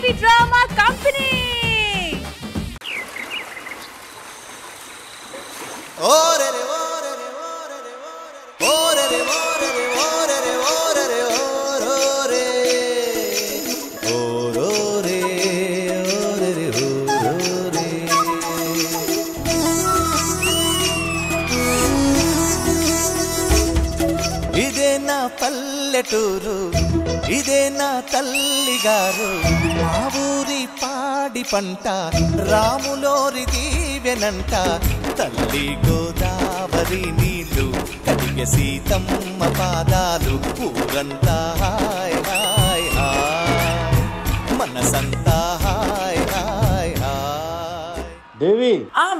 Lucky drama company. ఇదే నా పల్లెటూరు, ఇదే నా తల్లిగారు, మా ఊరి పాడి పంట రాములోరి దీవెనంట. తల్లి గోదావరి నీళ్ళు కడిగ సీతమ్మ పాదాలు, ఊరంతా హాయ్ హాయ్ హాయ్, మనసంతా హాయ్ హాయ్ హాయ్. దేవి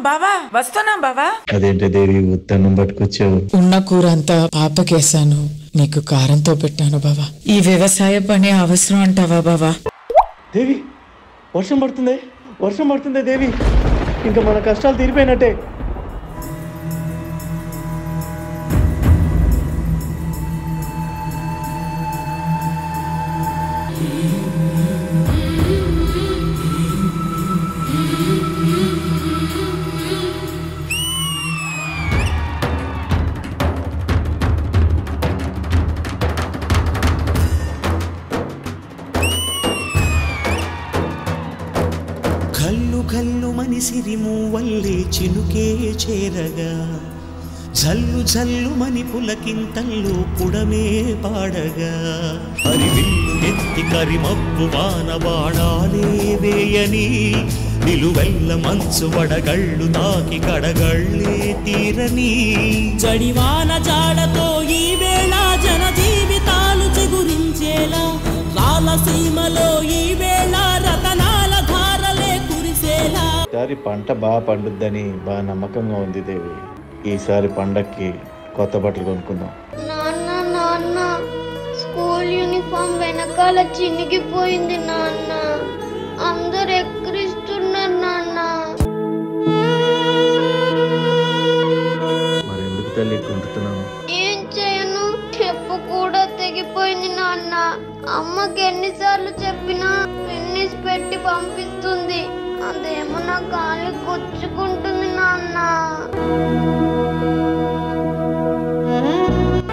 బావా వస్తున్నా బావా. అదేంటి దేవి ఉత్తన్నం పట్టుకొచ్చావు? ఉన్న కూర అంతా పాపకేసాను, నీకు కారంతో పెట్టాను బావా. ఈ వ్యవసాయ పని అవసరం అంటావా బావా? దేవి వర్షం పడుతుంది దేవి, ఇంకా మన కష్టాలు తీరిపోయినట్టే. కల్లు కల్లు మనిసిరిము వల్లే చినుకే చేరగా, జల్లు జల్లు మని పులకింతల్లో పుడమే పాడగా, హరివిల్లు ఎత్తి కరిమబ్బు వానవాడాలే వేయని, నిలువెల్ల మంచు వడగళ్ళు తాకి కడగళ్ళే తీరని, జడివాన జాడతో ఈ వేళ జన జీవితాలు చిగురించేలా, రాలసీమలో ఈ వేళ రతనాల ధారలే కురిసేలా. ఈసారి పంట బాగా పండుద్దని బాగా నమ్మకంగా ఉంది దేవి. ఈసారి పండక్కి కొత్త బట్టలు కొనుక్కుందాం. నాన్న నాన్న స్కూల్ యూనిఫామ్ వెనకాల చినిగిపోయింది నాన్న, అందరు ఎక్కిరిస్తున్నారు నాన్న. మరెందుకు తల్లి కొంటున్నావు? ఏం చేయను, చెప్పు కూడా తెగిపోయింది నాన్న. అమ్మకి ఎన్నిసార్లు చెప్పినా ఫినిష్ పెట్టి పంపిస్తుంది, అదేమో నా కాలు గుచ్చుకుంటుంది నాన్న.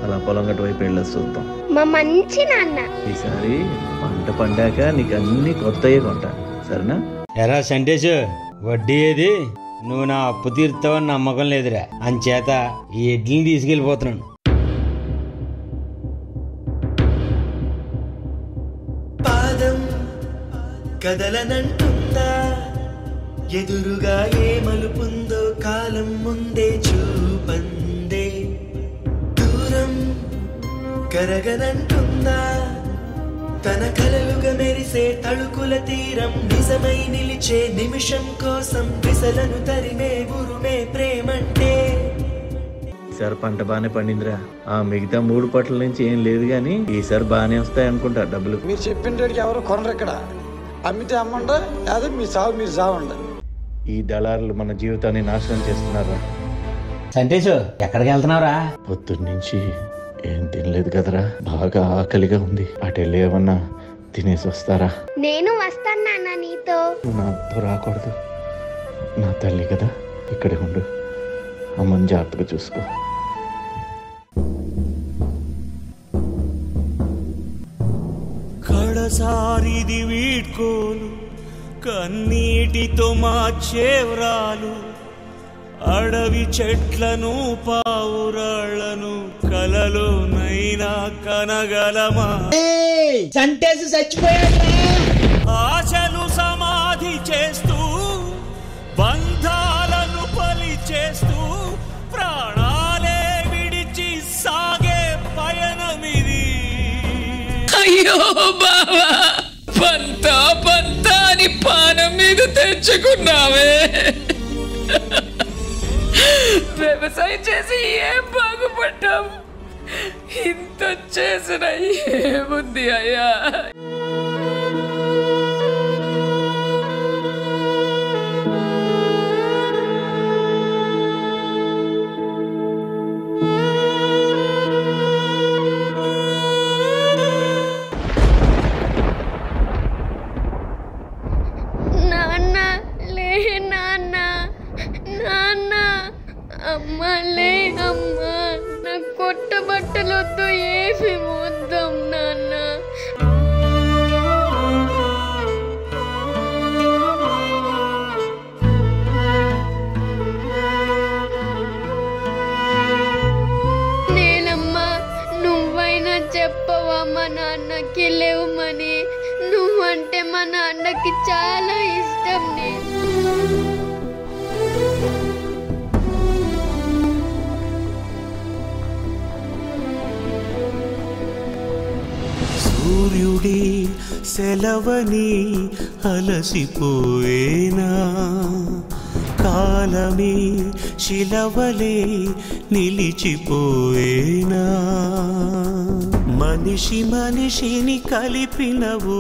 అలా పొలం గట్టు వైపు వెళ్ళి చూద్దాం. మా మంచి నాన్న. ఈసారి పంట పండాక నీకు అన్ని కొత్తయే కొంటా, సరేనా? ఎరా సంటేషు, వడ్డీ ఏది? నువ్వు నా అప్పు తీరుతావని నమ్మకం లేదురా, అంచేత ఈ ఎడ్లని తీసుకెళ్ళిపోతున్నాను. పాదం కదలనంటుందా, ఎదురుగా ఏ మలుపుందో కాలం ముందే చూపందే, దూరం కరగనంటుందా, తన కలలుగా మెరిసే తళుకుల తీరం నిజమై నిలిచే నిమిషం కోసం విసలను తరిమే ఉరుమే ప్రేమంటే. ఈసారి పంట బాగానే పండిందిరా. ఆ మిగతా 3 పట్ల నుంచి ఏం లేదు గాని ఈసారి బాగానే వస్తాయి అనుకుంటా డబ్బులు. మీరు చెప్పిన రేటుకి ఎవరు కొనరు ఇక్కడ, అమ్మితే అమ్మండి, అదే మీ సాగు మీరు సావండి. ఈ దళారులు మన జీవితాన్ని నాశనం చేస్తున్నారా? సంటేషు, ఎక్కడికి వెళ్తున్నావురా? పొద్దున్నుంచి ఏం తినలేదు కదరా, బాగా ఆకలిగా ఉంది. అటు వెళ్ళి ఏమన్నా తినేసి వస్తారా? నేను వస్తాను నాన్న నీతో. నాతో రాకూడదు, నా తల్లి కదా, ఇక్కడే ఉండు. అమ్మని జాగ్రత్తగా చూసుకో. కడసారిది వీడ్కోలు, కన్నీటితో మార్చేవ్రాలు, అడవి చెట్లను పావురాళ్లను కలలోనైనా కనగలమా? సంటేసి చచ్చిపోయాడు. ఆశలు సమాధి చేస్తూ, బంధాలను పలి చేస్తూ, ప్రాణాలే విడిచి సాగే పయనమిది. అయ్యో బావా, పంతా అని పానం మీద తెచ్చుకున్నావే. వ్యవసాయం చేసి ఏం బాగుపడ్డావు, ఇంత చేసిన ఏముంది అయ్యా? చెప్పవా మా నాన్నకి లేవమని? నువ్వంటే మా నాన్నకి చాలా ఇష్టం. సూర్యుడి సెలవని అలసిపోయేనా, కాలమే శిలవలే నిలిచిపోయేనా, మనిషి మనిషిని కలిపిన ఓ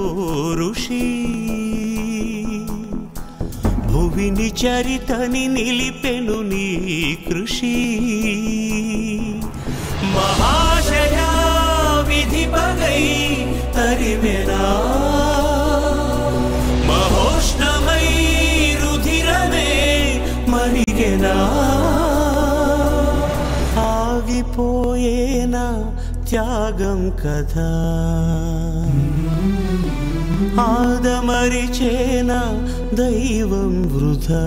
ఋషి, భువిని చరితని నిలిపెను నీ కృషి. మహాశయా విధి పగై తరిమెనా, మహోష్ణమై రుధిరమే మరిగెనా, ఆగిపోయేనా త్యాగం కదా, ఆదమరిచేనా దైవం వృధా.